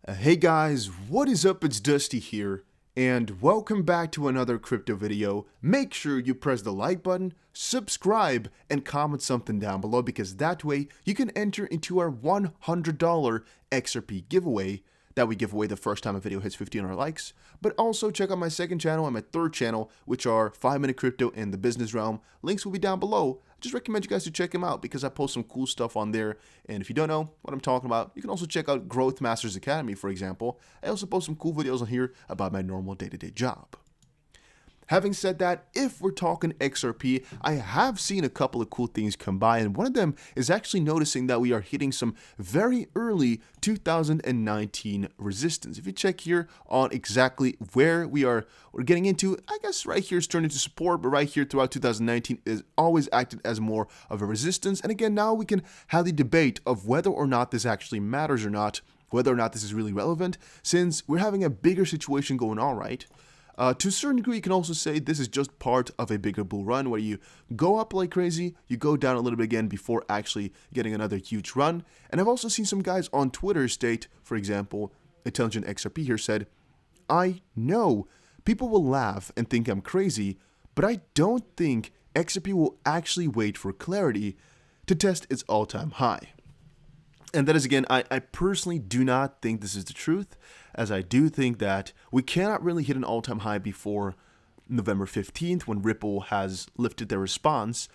Hey guys, what is up? It's Dusty here, and welcome back to another crypto video. Make sure you press the like button, subscribe, and comment something down below because that way you can enter into our $100 XRP giveaway that we give away the first time a video hits 1,500 likes. But also check out my second channel and my third channel, which are 5-Minute Crypto and the Business Realm. Links will be down below. I just recommend you guys to check them out because I post some cool stuff on there. And if you don't know what I'm talking about, you can also check out Growth Masters Academy, for example. I also post some cool videos on here about my normal day-to-day job. Having said that, if we're talking XRP, I have seen a couple of cool things come by, and one of them is actually noticing that we are hitting some very early 2019 resistance. If you check here on exactly where we're getting into, I guess right here is turned into support, but right here throughout 2019 is always acted as more of a resistance. And again, now we can have the debate of whether or not this actually matters or not, whether or not this is really relevant, since we're having a bigger situation going on, right? To a certain degree, you can also say this is just part of a bigger bull run where you go up like crazy, you go down a little bit again before actually getting another huge run. And I've also seen some guys on Twitter state, for example, Intelligent XRP here said, I know people will laugh and think I'm crazy, but I don't think XRP will actually wait for clarity to test its all-time high. And that is, again, I personally do not think this is the truth, as I do think that we cannot really hit an all-time high before November 15th when Ripple has lifted their response.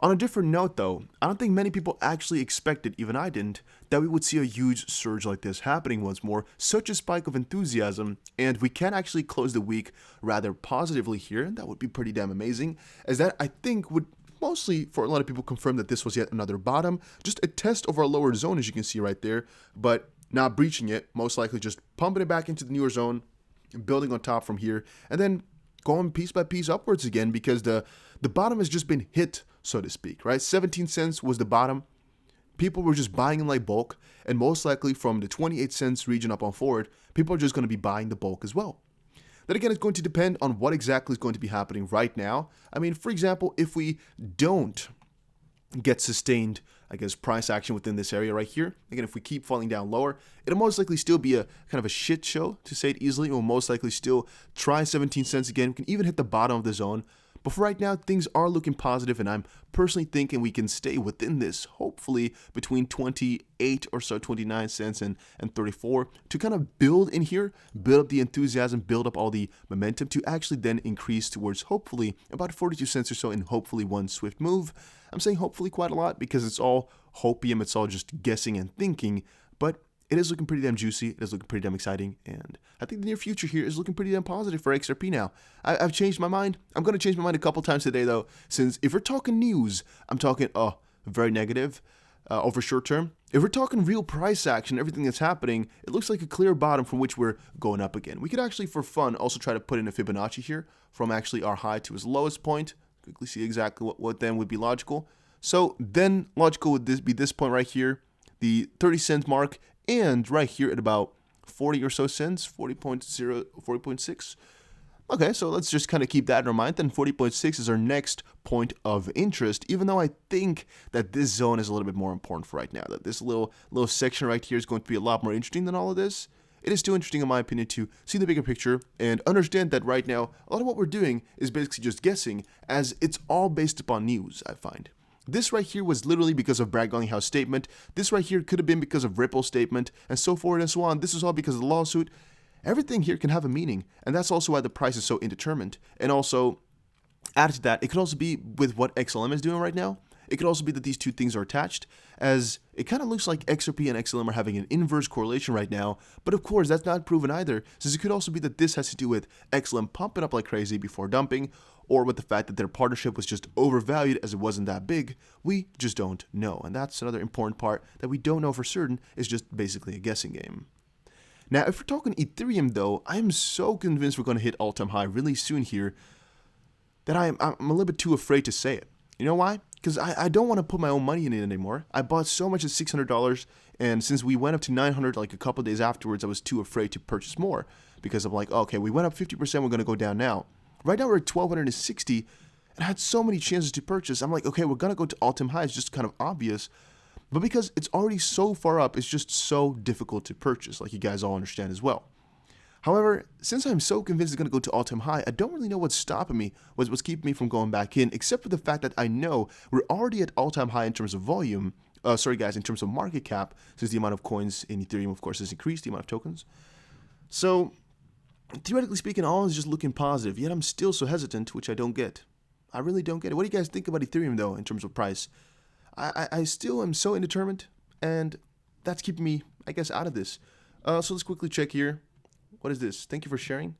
On a different note, though, I don't think many people actually expected, even I didn't, that we would see a huge surge like this happening once more, such a spike of enthusiasm, and we can actually close the week rather positively here, and that would be pretty damn amazing, as that, I think, would mostly, for a lot of people, confirm that this was yet another bottom, just a test over a lower zone, as you can see right there, but not breaching it, most likely just pumping it back into the newer zone, building on top from here, and then going piece by piece upwards again, because the bottom has just been hit, so to speak, right? 17 cents was the bottom. People were just buying in like bulk, and most likely from the 28 cents region up on forward, people are just going to be buying the bulk as well. Then again, it's going to depend on what exactly is going to be happening right now. I mean, for example, if we don't get sustained, I guess, price action within this area right here, again, if we keep falling down lower, it'll most likely still be a kind of a shit show, to say it easily. It will most likely still try 17 cents again. We can even hit the bottom of the zone. But for right now, things are looking positive, and I'm personally thinking we can stay within this, hopefully between 28 or so, 29 cents and 34, to kind of build in here, build up the enthusiasm, build up all the momentum to actually then increase towards hopefully about 42 cents or so in hopefully one swift move. I'm saying hopefully quite a lot because it's all hopium, it's all just guessing and thinking, but it is looking pretty damn juicy, it is looking pretty damn exciting, and I think the near future here is looking pretty damn positive for XRP now. I've changed my mind. I'm going to change my mind a couple times today, though, since if we're talking news, I'm talking, very negative over short term. If we're talking real price action, everything that's happening, it looks like a clear bottom from which we're going up again. We could actually, for fun, also try to put in a Fibonacci here from actually our high to its lowest point. Quickly see exactly what then would be logical. So then logical would be this point right here, the 30 cent mark, and right here at about 40 or so cents, 40.6. Okay, so let's just kind of keep that in our mind. Then 40.6 is our next point of interest, even though I think that this zone is a little bit more important for right now, that this little section right here is going to be a lot more interesting than all of this. It is still interesting, in my opinion, to see the bigger picture and understand that right now, a lot of what we're doing is basically just guessing, as it's all based upon news, I find. This right here was literally because of Brad Garlinghouse statement. This right here could have been because of Ripple's statement, and so forth and so on. This is all because of the lawsuit. Everything here can have a meaning, and that's also why the price is so indeterminate. And also, added to that, it could also be with what XLM is doing right now. It could also be that these two things are attached, as it kind of looks like XRP and XLM are having an inverse correlation right now. But of course, that's not proven either, since it could also be that this has to do with XLM pumping up like crazy before dumping, or with the fact that their partnership was just overvalued as it wasn't that big. We just don't know. And that's another important part that we don't know for certain, is just basically a guessing game. Now, if we're talking Ethereum, though, I am so convinced we're going to hit all-time high really soon here that I'm a little bit too afraid to say it. You know why? Because I don't want to put my own money in it anymore. I bought so much at $600, and since we went up to $900 like a couple of days afterwards, I was too afraid to purchase more, because I'm like, okay, we went up 50%, we're going to go down now. Right now we're at 1,260, and I had so many chances to purchase. I'm like, okay, we're going to go to all-time highs, just kind of obvious. But because it's already so far up, it's just so difficult to purchase, like you guys all understand as well. However, since I'm so convinced it's going to go to all-time high, I don't really know what's stopping me, what's keeping me from going back in, except for the fact that I know we're already at all-time high in terms of volume. In terms of market cap, since the amount of coins in Ethereum, of course, has increased, the amount of tokens. So, theoretically speaking, all is just looking positive, yet I'm still so hesitant, which I don't get. I really don't get it. What do you guys think about Ethereum, though, in terms of price? I still am so indeterminate, and that's keeping me, I guess, out of this. So let's quickly check here. What is this? Thank you for sharing.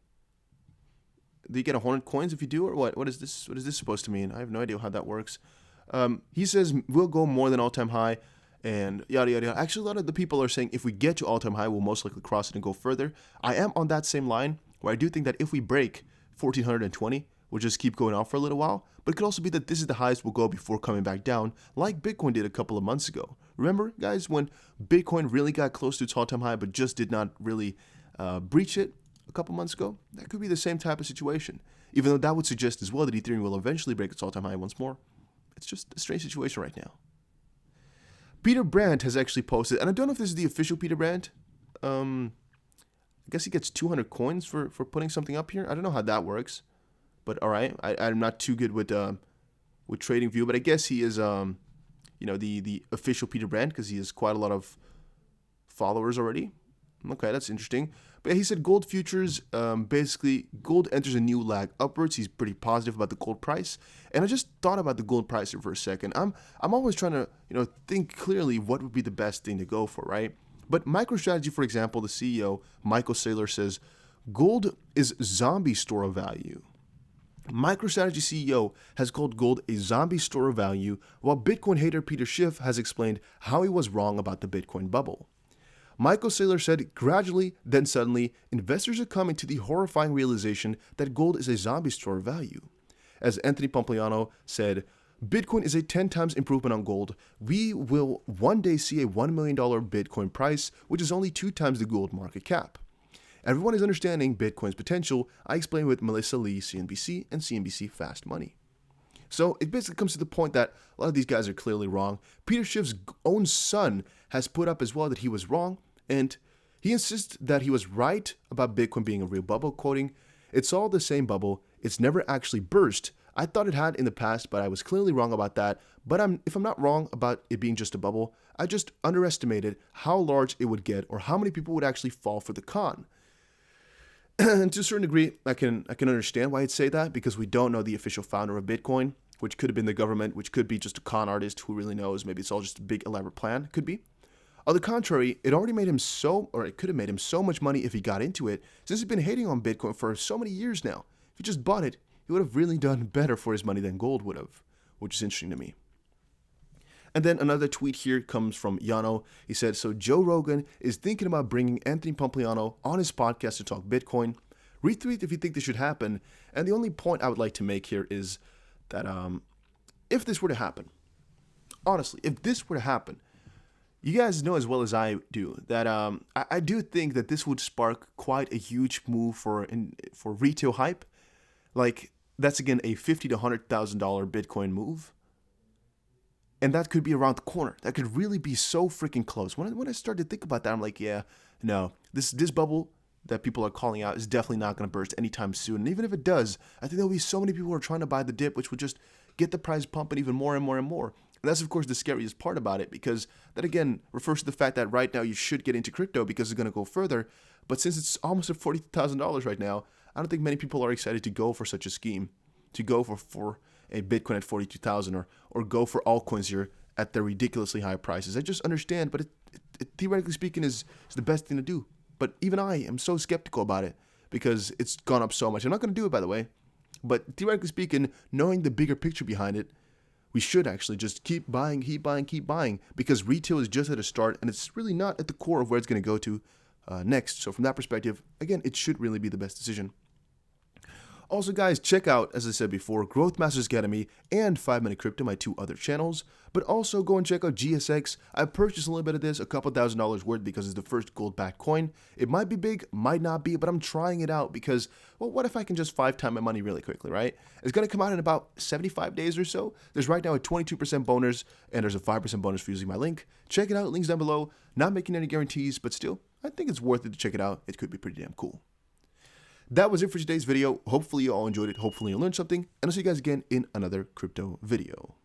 Do you get 100 coins if you do, or what? What is this? What is this supposed to mean? I have no idea how that works. He says we'll go more than all-time high, and yada yada yada. Actually, a lot of the people are saying if we get to all-time high, we'll most likely cross it and go further. I am on that same line, where I do think that if we break 1420, we'll just keep going off for a little while. But it could also be that this is the highest we'll go before coming back down, like Bitcoin did a couple of months ago. Remember, guys, when Bitcoin really got close to its all-time high, but just did not really breach it a couple months ago? That could be the same type of situation, even though that would suggest as well that Ethereum will eventually break its all-time high once more. It's just a strange situation right now. Peter Brandt has actually posted, and I don't know if this is the official Peter Brandt. I guess he gets 200 coins for putting something up here. I don't know how that works, but all right. I'm not too good with TradingView, but I guess he is the official Peter Brandt because he has quite a lot of followers already. Okay, that's interesting. But yeah, he said gold futures, basically gold enters a new lag upwards. He's pretty positive about the gold price. And I just thought about the gold price here for a second. I'm always trying to, think clearly what would be the best thing to go for, right? But MicroStrategy, for example, the CEO, Michael Saylor, says gold is zombie store of value. MicroStrategy CEO has called gold a zombie store of value, while Bitcoin hater Peter Schiff has explained how he was wrong about the Bitcoin bubble. Michael Saylor said, gradually, then suddenly, investors are coming to the horrifying realization that gold is a zombie store of value. As Anthony Pompliano said, Bitcoin is a 10 times improvement on gold. We will one day see a $1 million Bitcoin price, which is only 2 times the gold market cap. Everyone is understanding Bitcoin's potential, I explained with Melissa Lee, CNBC, and CNBC Fast Money. So it basically comes to the point that a lot of these guys are clearly wrong. Peter Schiff's own son has put up as well that he was wrong, and he insists that he was right about Bitcoin being a real bubble, quoting, "It's all the same bubble. It's never actually burst. I thought it had in the past, but I was clearly wrong about that. But if I'm not wrong about it being just a bubble, I just underestimated how large it would get or how many people would actually fall for the con." And to a certain degree, I can understand why he'd say that, because we don't know the official founder of Bitcoin, which could have been the government, which could be just a con artist, who really knows. Maybe it's all just a big elaborate plan. Could be. On the contrary, it could have made him so much money if he got into it, since he's been hating on Bitcoin for so many years now. If he just bought it, he would have really done better for his money than gold would have, which is interesting to me. And then another tweet here comes from Yano. He said, so Joe Rogan is thinking about bringing Anthony Pompliano on his podcast to talk Bitcoin. Retweet if you think this should happen. And the only point I would like to make here is that if this were to happen, honestly, if this were to happen, you guys know as well as I do that I do think that this would spark quite a huge move for retail hype. Like, that's again a $50,000 to $100,000 Bitcoin move. And that could be around the corner. That could really be so freaking close. When I started to think about that, I'm like, yeah, no, this bubble that people are calling out is definitely not going to burst anytime soon. And even if it does, I think there'll be so many people who are trying to buy the dip, which would just get the price pumping even more and more and more. And that's, of course, the scariest part about it, because that, again, refers to the fact that right now you should get into crypto because it's going to go further. But since it's almost at $40,000 right now, I don't think many people are excited to go for such a scheme, to go for a Bitcoin at 42,000 or go for altcoins here at their ridiculously high prices. I just understand, but it theoretically speaking is the best thing to do. But even I am so skeptical about it because it's gone up so much. I'm not going to do it, by the way. But theoretically speaking, knowing the bigger picture behind it, we should actually just keep buying, keep buying, because retail is just at a start and it's really not at the core of where it's going to go to next. So from that perspective, again, it should really be the best decision. Also guys, check out, as I said before, Growth Masters Academy and 5 Minute Crypto, my 2 other channels. But also go and check out GSX. I purchased a little bit of this, a couple $1,000s worth, because it's the first gold-backed coin. It might be big, might not be, but I'm trying it out because, well, what if I can just 5x my money really quickly, right? It's going to come out in about 75 days or so. There's right now a 22% bonus, and there's a 5% bonus for using my link. Check it out, links down below. Not making any guarantees, but still, I think it's worth it to check it out. It could be pretty damn cool. That was it for today's video. Hopefully you all enjoyed it. Hopefully you learned something. And I'll see you guys again in another crypto video.